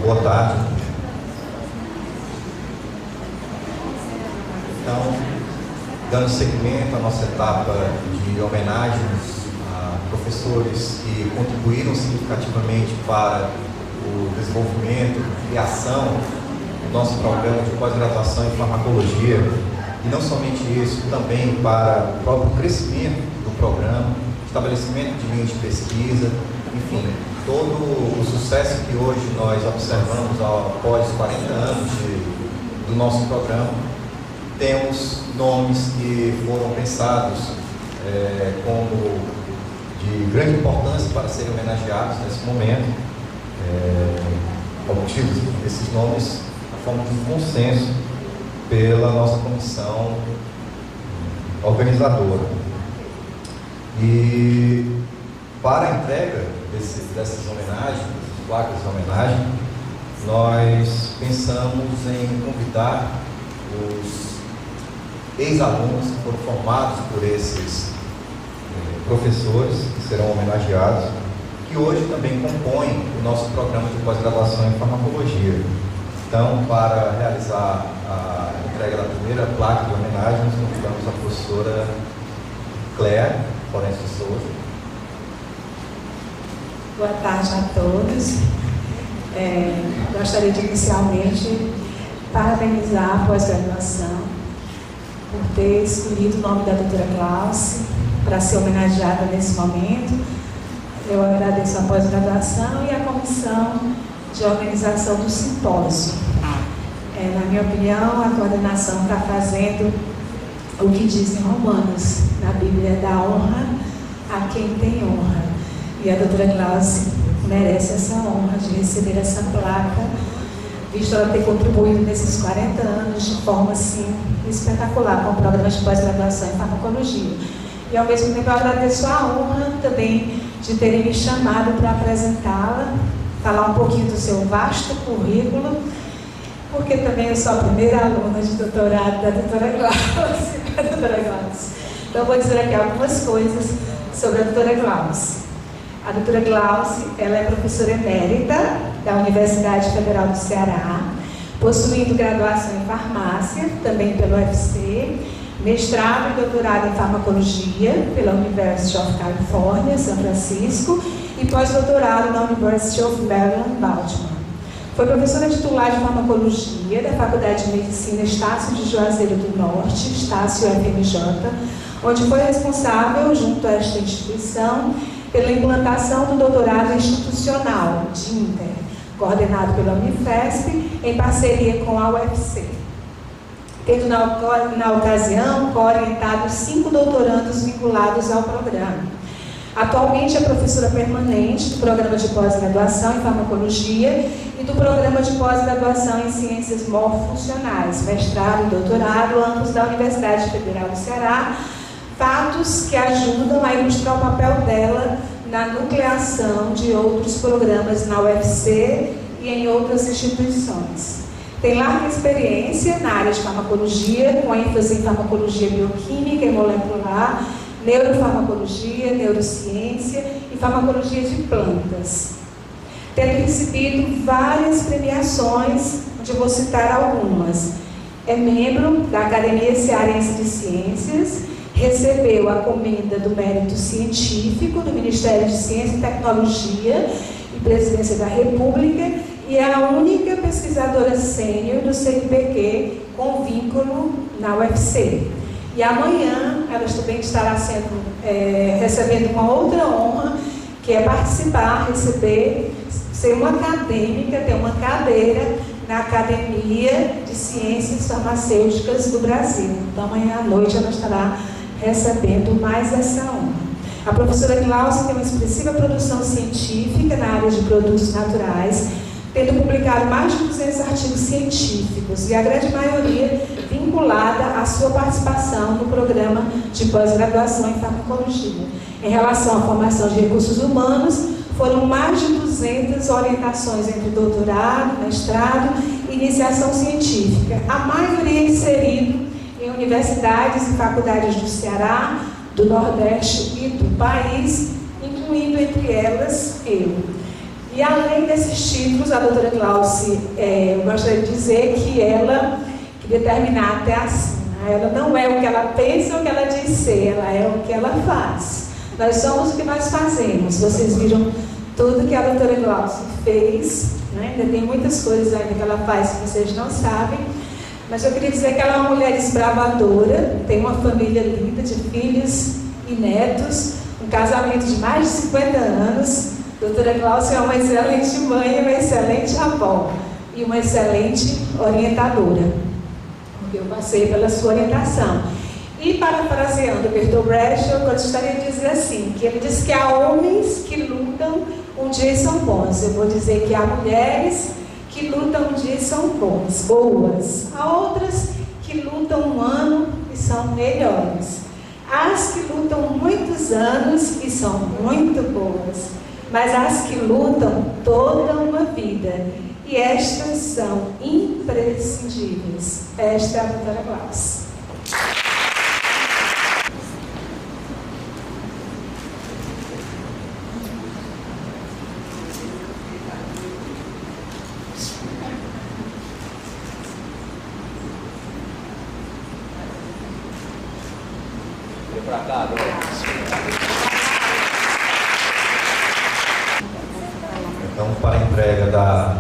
Boa tarde. Então, dando seguimento à nossa etapa de homenagens a professores que contribuíram significativamente para o desenvolvimento, criação do nosso programa de pós-graduação em farmacologia, e não somente isso, também para o próprio crescimento do programa, estabelecimento de linhas de pesquisa, enfim, todo o sucesso que hoje nós observamos após 40 anos do nosso programa. Temos nomes que foram pensados como de grande importância para serem homenageados nesse momento. Obtidos esses nomes na forma de um consenso pela nossa comissão organizadora. E para a entrega dessas homenagens, dessas placas de homenagem, nós pensamos em convidar os ex-alunos que foram formados por esses professores que serão homenageados, que hoje também compõem o nosso programa de pós-graduação em farmacologia. Então, para realizar a entrega da primeira placa de homenagem, nós convidamos a professora Claire Florencio de Souza. Boa tarde a todos. Gostaria de inicialmente parabenizar a pós-graduação por ter escolhido o nome da doutora Glauce para ser homenageada nesse momento. Eu agradeço a pós-graduação e a comissão de organização do simpósio. Na minha opinião, a coordenação está fazendo o que diz em Romanos, na Bíblia, da honra a quem tem honra. E a doutora Glauce merece essa honra de receber essa placa, visto ela ter contribuído nesses 40 anos de forma assim espetacular com o programa de pós-graduação em farmacologia. E ao mesmo tempo eu agradeço a honra também de terem me chamado para apresentá-la, falar um pouquinho do seu vasto currículo, porque também eu sou a primeira aluna de doutorado da doutora Glauce. Então eu vou dizer aqui algumas coisas sobre a doutora Glauce. A doutora Glauce, ela é professora emérita da Universidade Federal do Ceará, possuindo graduação em farmácia, também pelo UFC, mestrado e doutorado em farmacologia pela University of California, São Francisco, e pós-doutorado na University of Maryland, Baltimore. Foi professora titular de farmacologia da Faculdade de Medicina Estácio de Juazeiro do Norte, Estácio FMJ, onde foi responsável, junto a esta instituição, pela implantação do doutorado institucional, DINTER, coordenado pela Unifesp, em parceria com a UFC. Tendo na ocasião orientado 5 doutorandos vinculados ao programa. Atualmente é professora permanente do programa de pós-graduação em farmacologia e do programa de pós-graduação em ciências morfofuncionais, mestrado e doutorado, ambos da Universidade Federal do Ceará, fatos que ajudam a ilustrar o papel dela na nucleação de outros programas na UFC e em outras instituições. Tem larga experiência na área de farmacologia, com ênfase em farmacologia bioquímica e molecular, neurofarmacologia, neurociência e farmacologia de plantas. Tendo recebido várias premiações, onde eu vou citar algumas. É membro da Academia Cearense de Ciências, recebeu a comenda do mérito científico do Ministério de Ciência e Tecnologia e Presidência da República e é a única pesquisadora sênior do CNPq com vínculo na UFC. E amanhã ela também estará recebendo uma outra honra, que é ser uma acadêmica, ter uma cadeira na Academia de Ciências Farmacêuticas do Brasil. Então amanhã à noite ela estará recebendo mais essa honra. A professora Glauce tem uma expressiva produção científica na área de produtos naturais, tendo publicado mais de 200 artigos científicos e a grande maioria vinculada à sua participação no programa de pós-graduação em farmacologia. Em relação à formação de recursos humanos, foram mais de 200 orientações entre doutorado, mestrado e iniciação científica, a maioria inserido em universidades e faculdades do Ceará, do Nordeste e do país, incluindo entre elas eu. E além desses títulos, a doutora Glauce, eu gostaria de dizer que ela queria terminar até assim. Ela não é o que ela pensa ou o que ela diz ser, ela é o que ela faz. Nós somos o que nós fazemos. Vocês viram tudo que a doutora Glauce fez, né? Ainda tem muitas coisas ainda que ela faz que vocês não sabem. Mas eu queria dizer que ela é uma mulher esbravadora, tem uma família linda de filhos e netos, um casamento de mais de 50 anos. A doutora Glauce é uma excelente mãe, uma excelente avó e uma excelente orientadora. Eu passei pela sua orientação. E parafraseando Bertolt Brecht, eu gostaria de dizer assim, que ele diz que há homens que lutam um dia e são bons. Eu vou dizer que há mulheres que lutam um dia e são boas. Há outras que lutam um ano e são melhores. Há as que lutam muitos anos e são muito boas. Mas há as que lutam toda uma vida. E estas são imprescindíveis. Esta é a doutora Glauce. Vem pra cá agora. Então, para a entrega da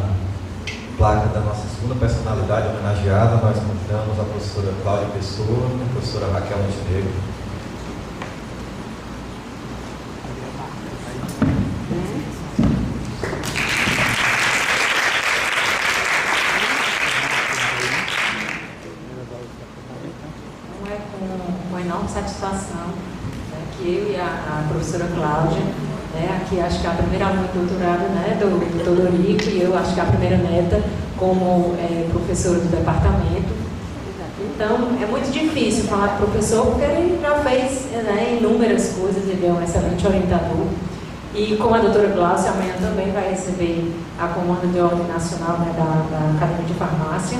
placa da nossa segunda personalidade homenageada, nós convidamos a professora Cláudia Pessoa e a professora Raquel Montenegro. Não é com enorme satisfação, né, que eu e a professora Cláudia, né, aqui acho que é a primeira aluna de doutorado, né, do Todorico, e eu acho que é a primeira neta como professora do departamento. Então, é muito difícil falar de professor, porque ele já fez, né, inúmeras coisas, ele é um excelente orientador. E com a doutora Glauce, amanhã também vai receber a comanda de ordem nacional, né, da Academia de Farmácia,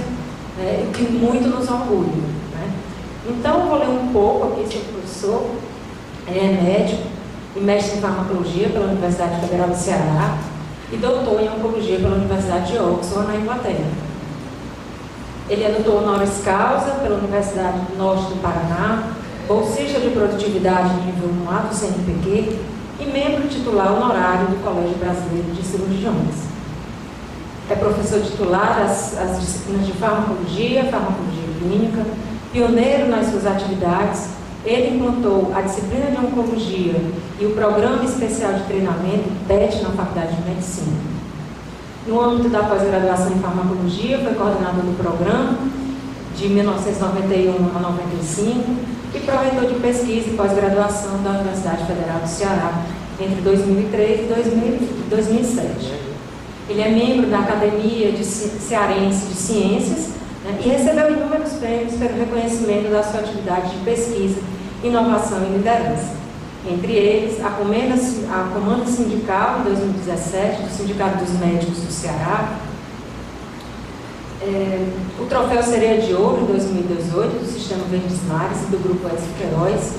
né, o que muito nos orgulha. Né? Então, eu vou ler um pouco aqui sobre o professor. Ele é médico e mestre em farmacologia pela Universidade Federal do Ceará e doutor em oncologia pela Universidade de Oxford, na Inglaterra. Ele é doutor honoris causa pela Universidade do Norte do Paraná, bolsista de produtividade nível 1A do CNPq e membro titular honorário do Colégio Brasileiro de Cirurgiões. É professor titular das disciplinas de farmacologia, farmacologia clínica, pioneiro nas suas atividades. Ele implantou a disciplina de oncologia e o programa especial de treinamento PET na Faculdade de Medicina. No âmbito da pós-graduação em farmacologia, foi coordenador do programa de 1991 a 95 e pró-reitor de pesquisa e pós-graduação da Universidade Federal do Ceará entre 2003 e 2007. Ele é membro da Academia Cearense de Ciências, né, e recebeu inúmeros prêmios pelo reconhecimento da sua atividade de pesquisa, inovação e liderança. Entre eles, a Comanda Sindical, em 2017, do Sindicato dos Médicos do Ceará, o Troféu Sereia de Ouro, em 2018, do Sistema Verdes Mares e do Grupo Edson Queiroz.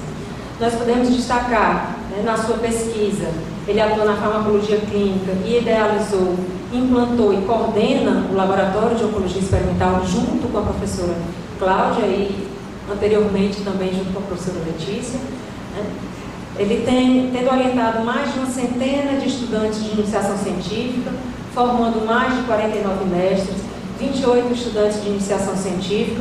Nós podemos destacar, né, na sua pesquisa, ele atua na farmacologia clínica e idealizou, implantou e coordena o Laboratório de Oncologia Experimental junto com a professora Cláudia e anteriormente também junto com a professora Letícia. Né? Ele tem orientado mais de uma centena de estudantes de iniciação científica, formando mais de 49 mestres, 28 estudantes de iniciação científica,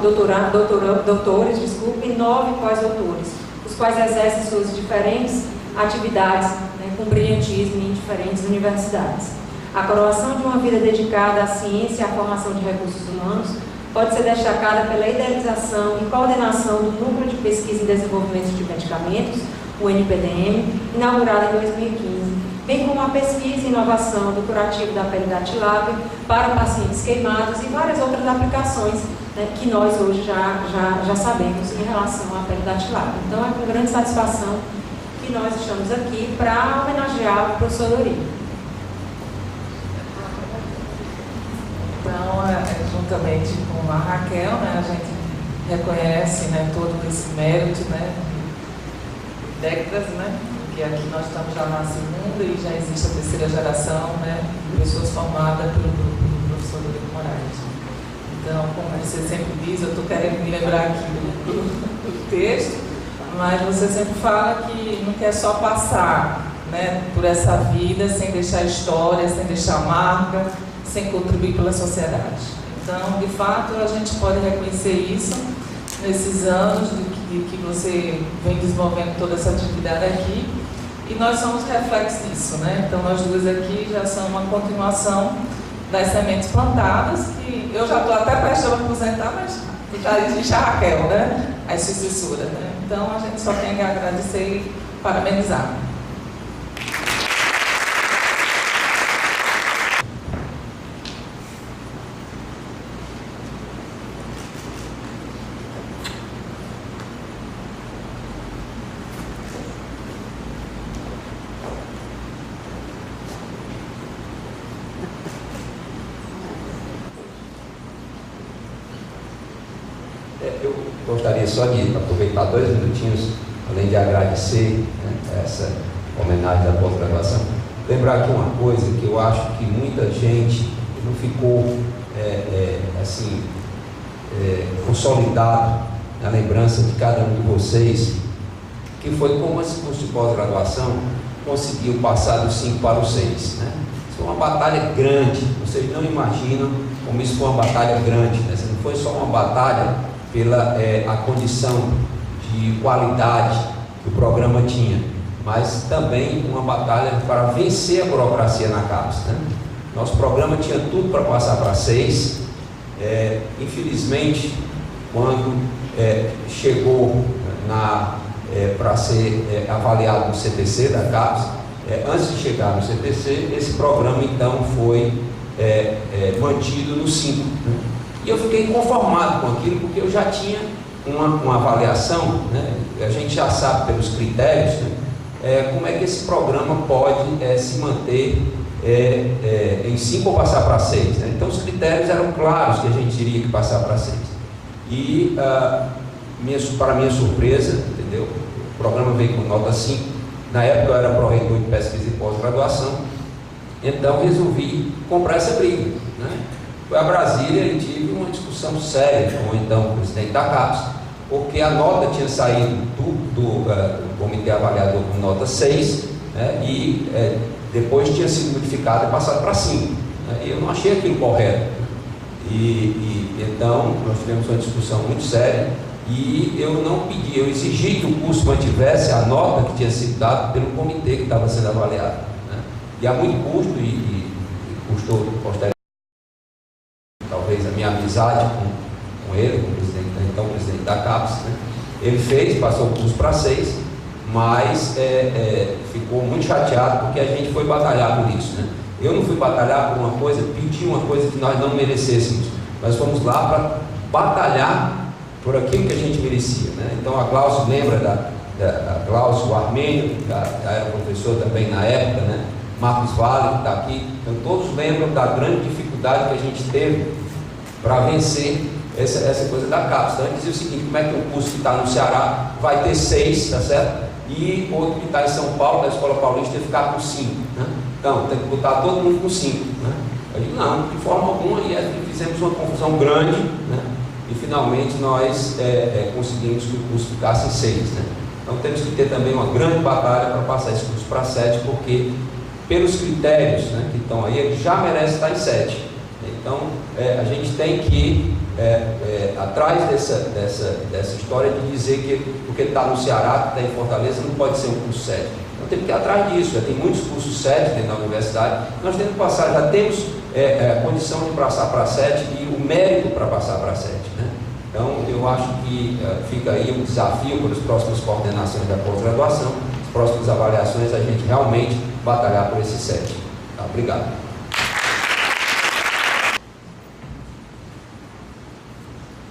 doutores, e 9 pós-doutores, os quais exercem suas diferentes atividades, né, com brilhantismo em diferentes universidades. A coroação de uma vida dedicada à ciência e à formação de recursos humanos pode ser destacada pela idealização e coordenação do Núcleo de Pesquisa e Desenvolvimento de Medicamentos, o NPDM, inaugurado em 2015, bem como a pesquisa e inovação do curativo da pele datilável para pacientes queimados e várias outras aplicações, né, que nós hoje já sabemos em relação à pele datilável. Então, é com grande satisfação que nós estamos aqui para homenagear o professor Dorico. Então, juntamente com a Raquel, né, a gente reconhece, né, todo esse mérito, né, de décadas, né, que que aqui nós estamos já na segunda e já existe a terceira geração, né, de pessoas formadas pelo professor Dorico Moraes. Então, como você sempre diz, eu estou querendo me lembrar aqui do texto, mas você sempre fala que não quer só passar, né, por essa vida sem deixar história, sem deixar marca, sem contribuir pela sociedade. Então, de fato, a gente pode reconhecer isso nesses anos de que você vem desenvolvendo toda essa atividade aqui, e nós somos reflexo disso, né? Então, nós duas aqui já somos uma continuação das sementes plantadas, que eu já estou até prestes a aposentar, mas já existe a Raquel, né? A sucessora, né? Então, a gente só tem que agradecer e parabenizar. Eu gostaria só de aproveitar 2 minutinhos, além de agradecer, né, essa homenagem da pós-graduação, lembrar aqui uma coisa que eu acho que muita gente não ficou consolidado na lembrança de cada um de vocês, que foi como esse curso de pós-graduação conseguiu passar do 5 para o 6. Né? Isso foi uma batalha grande, vocês não imaginam como isso foi uma batalha grande, né? Isso não foi só uma batalha pela a condição de qualidade que o programa tinha, mas também uma batalha para vencer a burocracia na CAPES. Né? Nosso programa tinha tudo para passar para 6, infelizmente, quando chegou para ser avaliado no CTC da CAPES, antes de chegar no CTC, esse programa então foi mantido no 5. Né? E eu fiquei conformado com aquilo, porque eu já tinha uma avaliação, né? A gente já sabe pelos critérios, né? Como é que esse programa pode se manter em 5 ou passar para 6. Né? Então os critérios eram claros que a gente teria que passar para 6. E para minha surpresa, entendeu? O programa veio com nota 5. Na época eu era pró-reitor de pesquisa e pós-graduação, então resolvi comprar essa briga. Né? Fui a Brasília e tive uma discussão séria com então o presidente da CAPES, porque a nota tinha saído do comitê avaliador com nota 6, né, e depois tinha sido modificada e passado para 5. Né, e eu não achei aquilo correto. Então nós tivemos uma discussão muito séria e eu não pedi, eu exigi que o curso mantivesse a nota que tinha sido dada pelo comitê que estava sendo avaliado. Né, e a muito custo, e custou posteriormente, talvez a minha amizade com ele, com o presidente, então o presidente da CAPES, né? Ele passou o curso para 6, mas ficou muito chateado porque a gente foi batalhar por isso. Né? Eu não fui batalhar por uma coisa, pedir uma coisa que nós não merecêssemos. Nós fomos lá para batalhar por aquilo que a gente merecia. Né? Então a Glaucio lembra da Glaucio, o Armênio, que era professor também na época, né? Marcos Vale, que está aqui. Então todos lembram da grande dificuldade que a gente teve para vencer essa coisa da CAPES. Então, ele dizia o seguinte: como é que um curso que está no Ceará vai ter 6, tá certo? E outro que está em São Paulo, da Escola Paulista, ia ficar com 5. Né? Então, tem que botar todo mundo com 5. Né? Eu digo, não, de forma alguma, e fizemos uma confusão grande, né? E finalmente nós conseguimos que o curso ficasse em 6. Né? Então, temos que ter também uma grande batalha para passar esse curso para 7, porque, pelos critérios, né, que estão aí, ele já merece estar em 7. Então, a gente tem que ir atrás dessa história de dizer que porque está no Ceará, que está em Fortaleza, não pode ser um curso 7. Então, temos que ir atrás disso. Já tem muitos cursos 7 dentro da universidade. Nós temos que passar, já temos a condição de passar para 7 e o mérito para passar para 7. Né? Então, eu acho que fica aí um desafio para as próximas coordenações da pós-graduação, as próximas avaliações, a gente realmente batalhar por esse 7. Tá? Obrigado.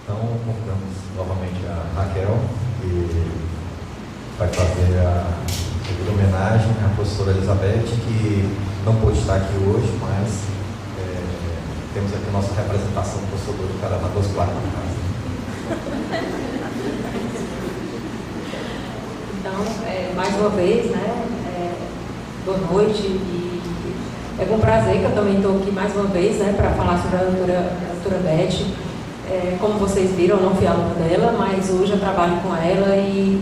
Então, convidamos novamente a Raquel, que vai fazer a devida homenagem à professora Elizabeth, que não pôde estar aqui hoje, mas temos aqui a nossa representação do professor Dorico, cara, na 2 placas na casa. Então, mais uma vez, né, Boa noite. E é com prazer que eu também estou aqui mais uma vez, né, para falar sobre a doutora Beth. Como vocês viram, eu não fui aluna dela, mas hoje eu trabalho com ela e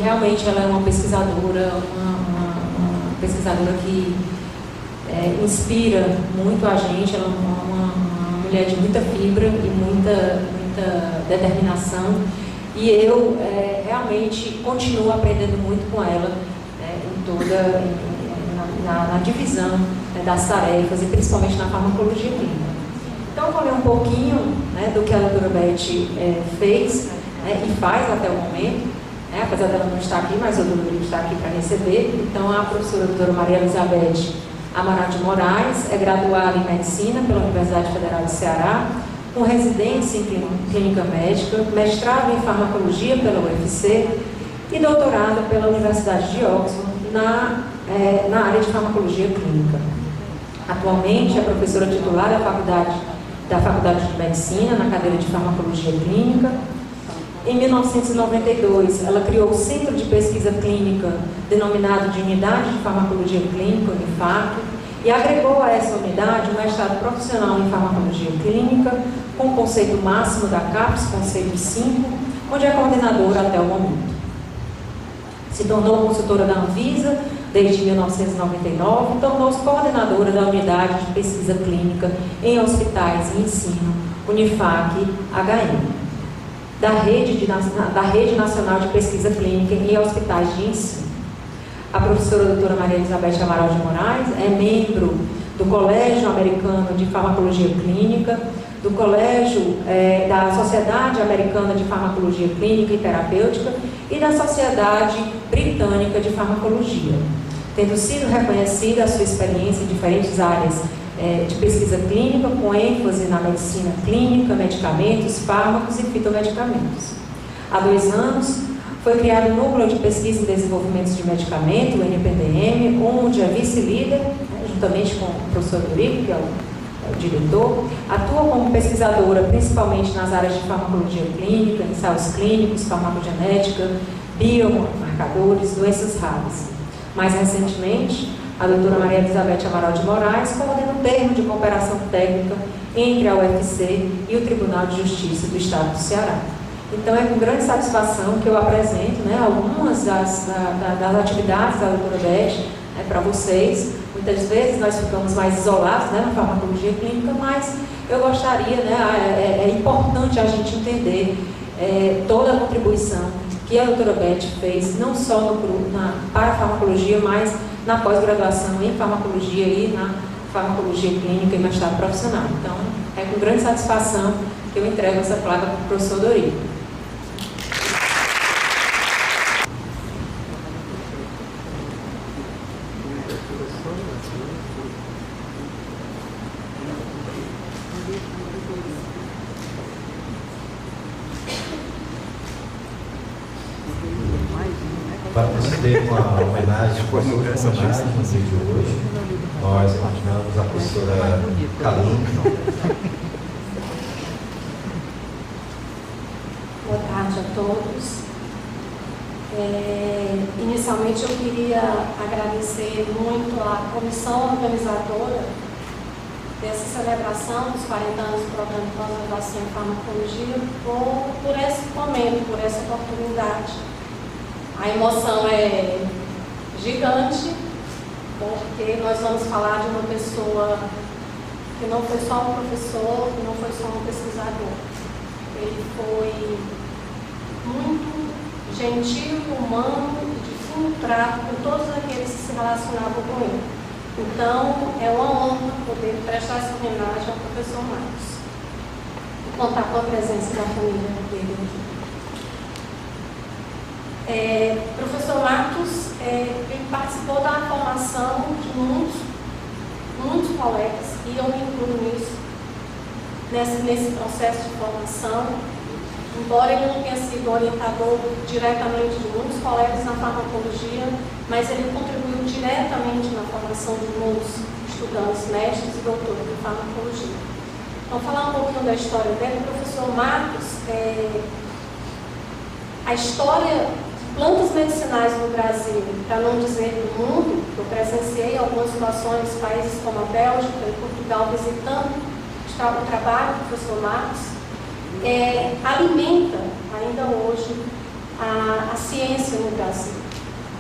realmente ela é uma pesquisadora, uma pesquisadora que inspira muito a gente. Ela é uma mulher de muita fibra e muita determinação, e eu realmente continuo aprendendo muito com ela, na divisão, né, das tarefas e principalmente na farmacologia clínica. Então eu vou ler um pouquinho, né, do que a doutora Beth fez, né, e faz até o momento, né, apesar dela não estar aqui, mas o doutor está aqui para receber. Então a professora doutora Maria Elizabeth Amaral de Moraes é graduada em Medicina pela Universidade Federal do Ceará, com residência em Clínica Médica, mestrado em Farmacologia pela UFC e doutorado pela Universidade de Oxford na área de Farmacologia Clínica. Atualmente é professora titular da Faculdade de Medicina, na cadeira de Farmacologia Clínica. Em 1992, ela criou o Centro de Pesquisa Clínica, denominado de Unidade de Farmacologia Clínica, UNIFAC, e agregou a essa unidade um mestrado profissional em Farmacologia Clínica, com o conceito máximo da CAPES, conceito 5, onde é coordenadora até o momento. Se tornou consultora da Anvisa desde 1999 e tornou-se coordenadora da Unidade de Pesquisa Clínica em Hospitais e Ensino, UNIFAC-HM, da Rede Nacional de Pesquisa Clínica em Hospitais de Ensino. A professora doutora Maria Elizabeth Amaral de Moraes é membro do Colégio Americano de Farmacologia Clínica, do Colégio da Sociedade Americana de Farmacologia Clínica e Terapêutica e da Sociedade Britânica de Farmacologia, tendo sido reconhecida a sua experiência em diferentes áreas de pesquisa clínica, com ênfase na medicina clínica, medicamentos, fármacos e fitomedicamentos. Há 2 anos, foi criado o Núcleo de Pesquisa em Desenvolvimento de Medicamento, o NPDM, onde é vice-líder, juntamente com o professor Eurico, que é o diretor, atua como pesquisadora principalmente nas áreas de farmacologia clínica, ensaios clínicos, farmacogenética, biomarcadores, doenças raras. Mais recentemente, a doutora Maria Elizabeth Amaral de Moraes coordena um termo de cooperação técnica entre a UFC e o Tribunal de Justiça do Estado do Ceará. Então, é com grande satisfação que eu apresento, né, algumas das atividades da doutora Beth para vocês. Muitas vezes nós ficamos mais isolados, né, na farmacologia clínica, mas eu gostaria, né, é importante a gente entender toda a contribuição que a doutora Beth fez, não só para a farmacologia, mas na pós-graduação em farmacologia e na farmacologia clínica e mestrado profissional. Então, é com grande satisfação que eu entrego essa placa para o professor Dorico. Para proceder com a homenagem, no dia de hoje, nós continuamos a professora Kaline. Boa tarde a todos. Inicialmente eu queria agradecer muito à comissão organizadora dessa celebração dos 40 anos do Programa de Pós-Graduação em Farmacologia por esse momento, por essa oportunidade. A emoção é gigante, porque nós vamos falar de uma pessoa que não foi só um professor, que não foi só um pesquisador. Ele foi muito gentil, humano e de fino trato com todos aqueles que se relacionavam com ele. Então, é uma honra poder prestar essa homenagem ao professor Marcos e contar com a presença da família dele aqui. Professor Marcos ele participou da formação de muitos colegas, e eu me incluo nisso, nesse processo de formação. Embora ele não tenha sido orientador diretamente de muitos colegas na farmacologia, mas ele contribuiu diretamente na formação de muitos estudantes, mestres e doutores de farmacologia. Então, falar um pouquinho da história dele. O professor Marcos, a história plantas medicinais no Brasil, para não dizer do mundo. Eu presenciei algumas situações em países como a Bélgica e Portugal, visitando o trabalho do professor Marcos, alimenta ainda hoje a ciência no Brasil.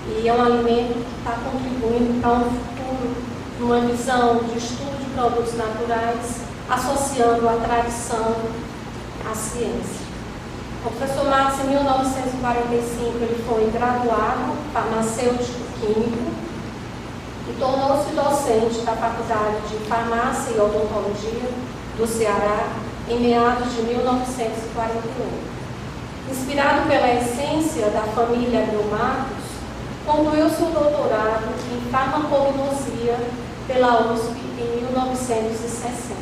E é um alimento que está contribuindo para um futuro, uma visão de estudo de produtos naturais, associando a tradição à ciência. O professor Marcos, em 1945, ele foi graduado farmacêutico químico e tornou-se docente da Faculdade de Farmácia e Odontologia do Ceará em meados de 1941. Inspirado pela essência da família Abreu Marcos, concluiu seu doutorado em farmacognosia pela USP em 1960.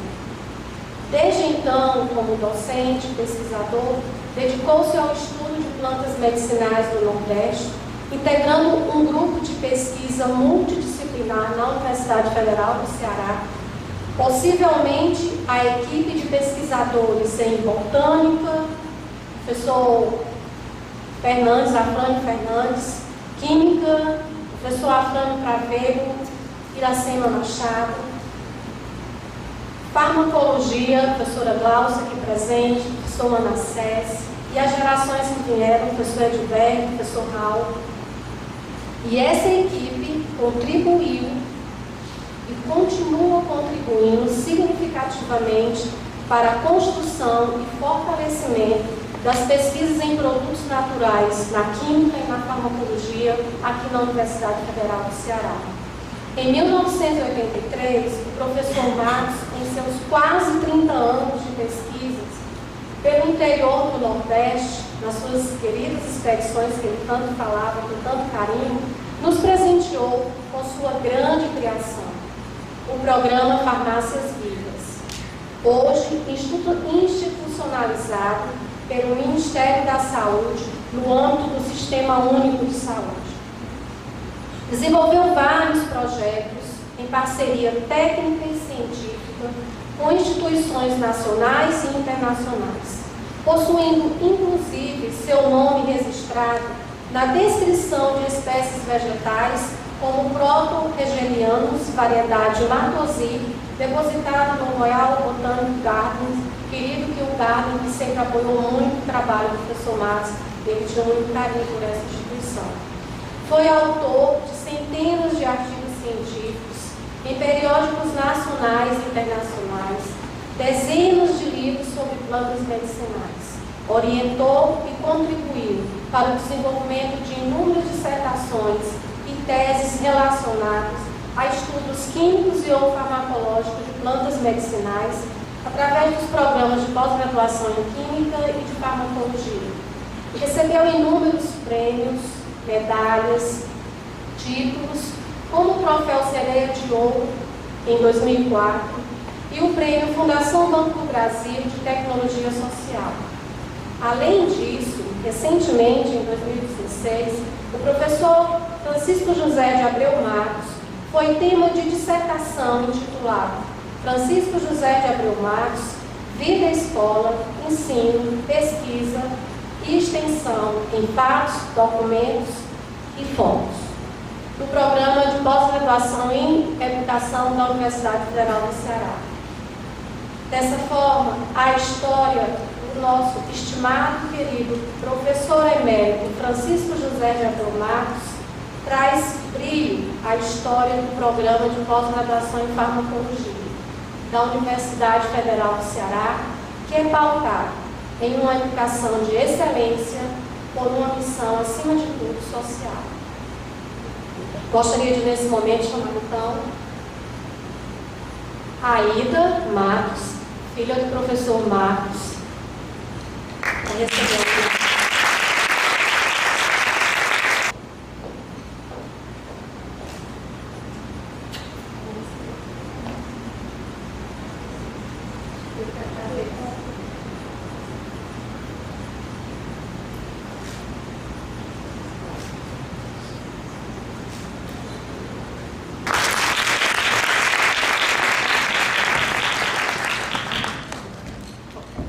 Desde então, como docente e pesquisador, dedicou-se ao estudo de plantas medicinais do Nordeste, integrando um grupo de pesquisa multidisciplinar na Universidade Federal do Ceará, possivelmente a equipe de pesquisadores em botânica, professor Fernandes, Afrânio Fernandes, química, professor Afrânio Craveiro, Iracema Machado, farmacologia, professora Glaucia aqui presente, professor Manassés, e as gerações que vieram, professor Edilberto, professor Raul. E essa equipe contribuiu e continua contribuindo significativamente para a construção e fortalecimento das pesquisas em produtos naturais na química e na farmacologia aqui na Universidade Federal do Ceará. Em 1983, o professor Marcos, em seus quase 30 anos de pesquisas pelo interior do Nordeste, nas suas queridas expedições que ele tanto falava, com tanto carinho, nos presenteou com sua grande criação, o programa Farmácias Vivas, hoje institucionalizado pelo Ministério da Saúde no âmbito do Sistema Único de Saúde. Desenvolveu vários projetos em parceria técnica e científica com instituições nacionais e internacionais, possuindo inclusive seu nome registrado na descrição de espécies vegetais como Proto-Regenianus, variedade Martosi, depositado no Royal Botanic Gardens, querido que o Garden que sempre apoiou muito o trabalho do professor Marcos, ele tinha muito carinho por essa instituição. Foi autor de centenas de artigos científicos em periódicos nacionais e internacionais, dezenas de livros sobre plantas medicinais. Orientou e contribuiu para o desenvolvimento de inúmeras dissertações e teses relacionadas a estudos químicos e ou farmacológicos de plantas medicinais através dos programas de pós-graduação em Química e de Farmacologia. Recebeu inúmeros prêmios, medalhas, títulos, como o Troféu Sereia de Ouro, em 2004, e o Prêmio Fundação Banco do Brasil de Tecnologia Social. Além disso, recentemente, em 2016, o professor Francisco José de Abreu Marcos foi tema de dissertação intitulada Francisco José de Abreu Marcos, Vida e Escola, Ensino, Pesquisa e Extensão em Fatos, Documentos e Fotos, do Programa de Pós-Graduação em Educação da Universidade Federal do Ceará. Dessa forma, a história do nosso estimado e querido professor emérito Francisco José de Abreu Marcos traz brilho à história do Programa de Pós-Graduação em Farmacologia da Universidade Federal do Ceará, que é pautado em uma educação de excelência por uma missão, acima de tudo, social. Gostaria de, nesse momento, chamar, então, a Aida Marcos, filha do professor Marcos, para receber o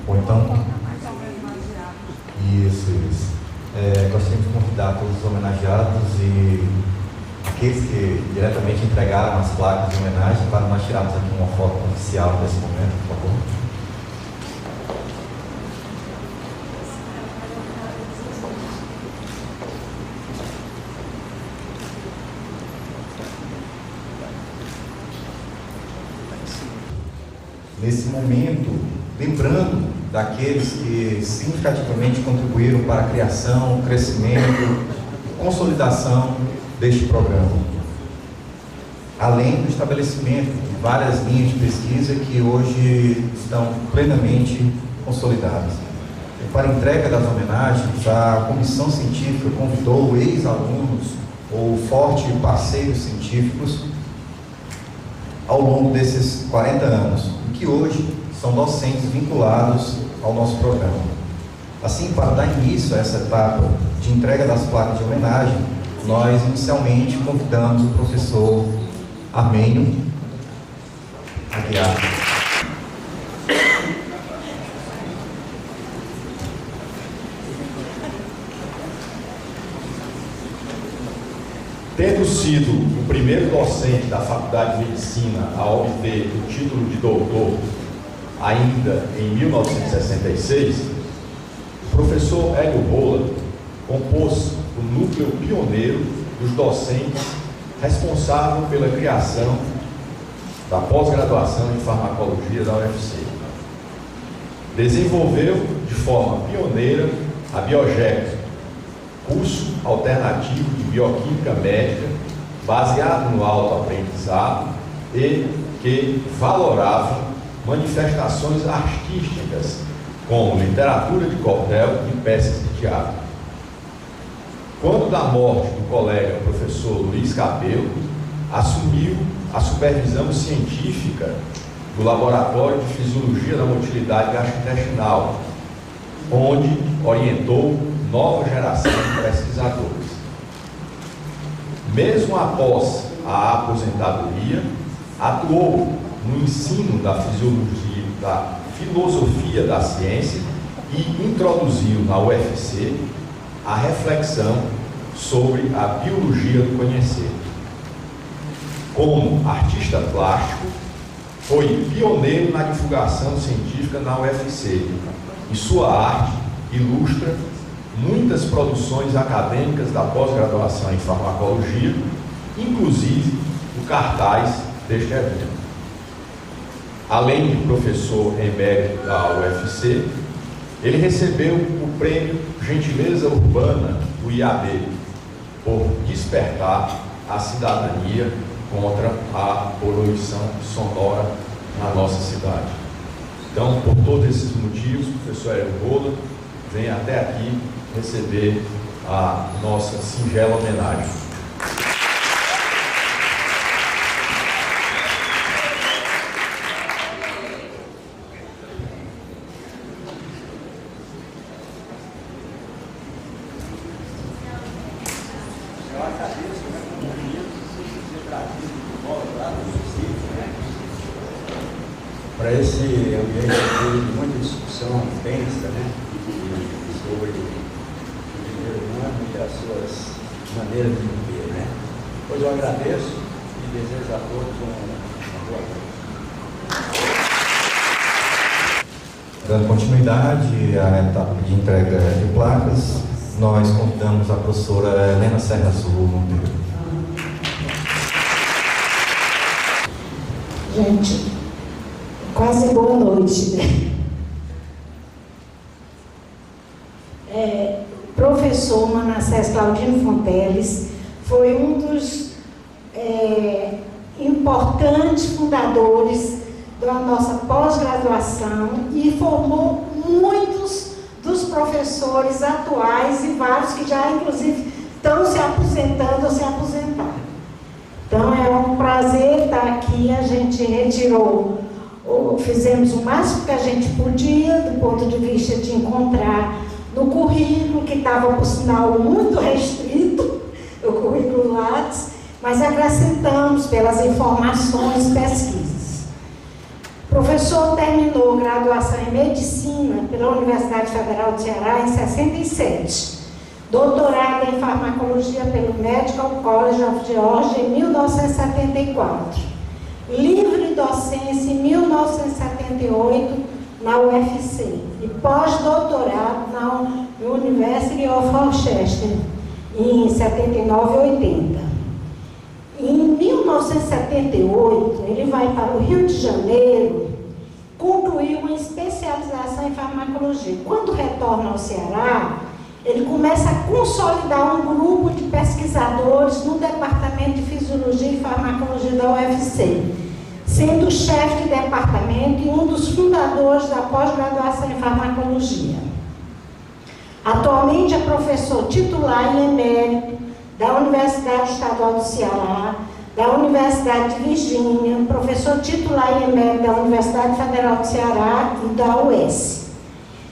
Ou então, isso. Gostaríamos de convidar todos os homenageados e aqueles que diretamente entregaram as placas de homenagem para nós tirarmos aqui uma foto oficial desse momento, por favor. Nesse momento, lembrando daqueles que significativamente contribuíram para a criação, crescimento, consolidação deste programa, além do estabelecimento de várias linhas de pesquisa que hoje estão plenamente consolidadas. E para a entrega das homenagens, a comissão científica convidou ex-alunos ou fortes parceiros científicos ao longo desses 40 anos, que hoje são docentes vinculados ao nosso programa. Assim, para dar início a essa etapa de entrega das placas de homenagem, nós inicialmente convidamos o professor Armênio Aguiar. Tendo sido o primeiro docente da Faculdade de Medicina a obter o título de doutor ainda em 1966, o professor Hélio Rola compôs o núcleo pioneiro dos docentes responsável pela criação da pós-graduação em farmacologia da UFC. Desenvolveu de forma pioneira a Biogeca, curso alternativo de bioquímica médica baseado no autoaprendizado e que valorava manifestações artísticas como literatura de cordel e peças de teatro. Quando da morte do colega professor Luiz Cabelo, assumiu a supervisão científica do Laboratório de Fisiologia da Motilidade Gastrointestinal, onde orientou nova geração de pesquisadores. Mesmo após a aposentadoria, atuou no ensino da fisiologia, da filosofia da ciência e introduziu na UFC a reflexão sobre a biologia do conhecer. Como artista plástico, foi pioneiro na divulgação científica na UFC e sua arte ilustra muitas produções acadêmicas da pós-graduação em farmacologia, inclusive o cartaz deste evento. Além de professor emérito da UFC, ele recebeu o prêmio Gentileza Urbana do IAB por despertar a cidadania contra a poluição sonora na nossa cidade. Então, por todos esses motivos, o professor Hélio Rola vem até aqui receber a nossa singela homenagem. Para esse ambiente de muita discussão intensa, né, sobre o dinheiro humano e as suas maneiras de viver, né? Pois eu agradeço e desejo a todos uma boa noite. Dando continuidade à etapa de entrega de placas, nós convidamos a professora Helena Serra Azul Monteiro. Gente, quase boa noite, né? Professor Manassés Claudino Fonteles foi um dos importantes fundadores da nossa pós-graduação e formou muitos dos professores atuais e vários que já, inclusive, estão se aposentando ou se aposentaram. Então, é um prazer estar aqui. A gente retirou, fizemos o máximo que a gente podia, do ponto de vista de encontrar no currículo, que estava, por sinal, muito restrito, o currículo Lattes, mas acrescentamos pelas informações, pesquisas. O professor terminou graduação em Medicina pela Universidade Federal do Ceará em 67, doutorado em farmacologia pelo Medical College of Georgia em 1974. Livre docência em 1978 na UFC e pós-doutorado na University of Rochester em 79 e 80. Em 1978, ele vai para o Rio de Janeiro, concluiu uma especialização em farmacologia. Quando retorna ao Ceará, ele começa a consolidar um grupo de pesquisadores no Departamento de Fisiologia e Farmacologia da UFC, sendo chefe de departamento e um dos fundadores da pós-graduação em farmacologia. Atualmente é professor titular e emérito da Universidade Estadual do Ceará, da Universidade de Virgínia, professor titular e emérito da Universidade Federal do Ceará e da UES.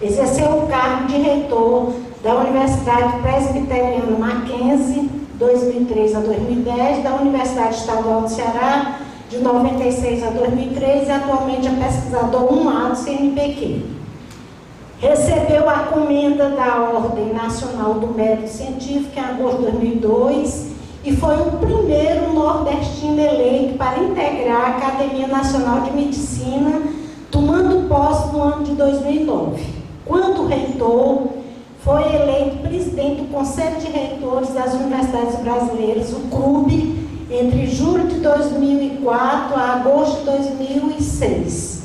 Exerceu o cargo de reitor da Universidade Presbiteriana Mackenzie, 2003 a 2010, da Universidade Estadual do Ceará, de 96 a 2003, e atualmente é pesquisador 1A do CNPq. Recebeu a comenda da Ordem Nacional do Mérito Científico em agosto de 2002 e foi o primeiro nordestino eleito para integrar a Academia Nacional de Medicina, tomando posse no ano de 2009. Quando reitor, foi eleito presidente do Conselho de Reitores das Universidades Brasileiras, o CRUB, entre julho de 2004 a agosto de 2006.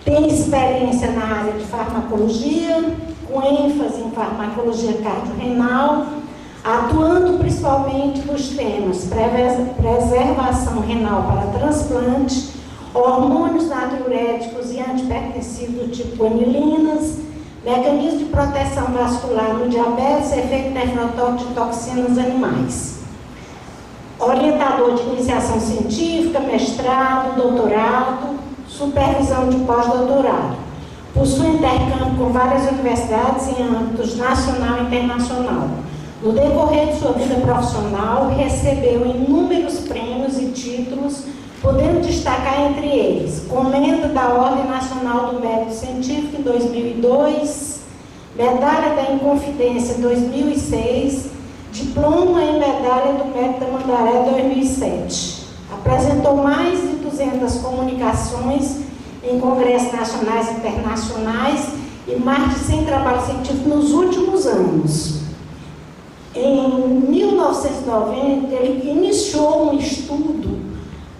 Tem experiência na área de farmacologia, com ênfase em farmacologia cardiorrenal, atuando principalmente nos temas preservação renal para transplante, hormônios natriuréticos e antipertensivos do tipo anilinas, mecanismo de proteção vascular no diabetes, efeito nefrotóxico de toxinas animais. Orientador de iniciação científica, mestrado, doutorado, supervisão de pós-doutorado. Possui intercâmbio com várias universidades em âmbitos nacional e internacional. No decorrer de sua vida profissional, recebeu inúmeros prêmios e títulos, podendo destacar entre eles Comenda da Ordem Nacional do Mérito Científico em 2002, Medalha da Inconfidência em 2006, Diploma em Medalha do Mérito da Mandaré em 2007. Apresentou mais de 200 comunicações em congressos nacionais e internacionais e mais de 100 trabalhos científicos nos últimos anos. Em 1990, ele iniciou um estudo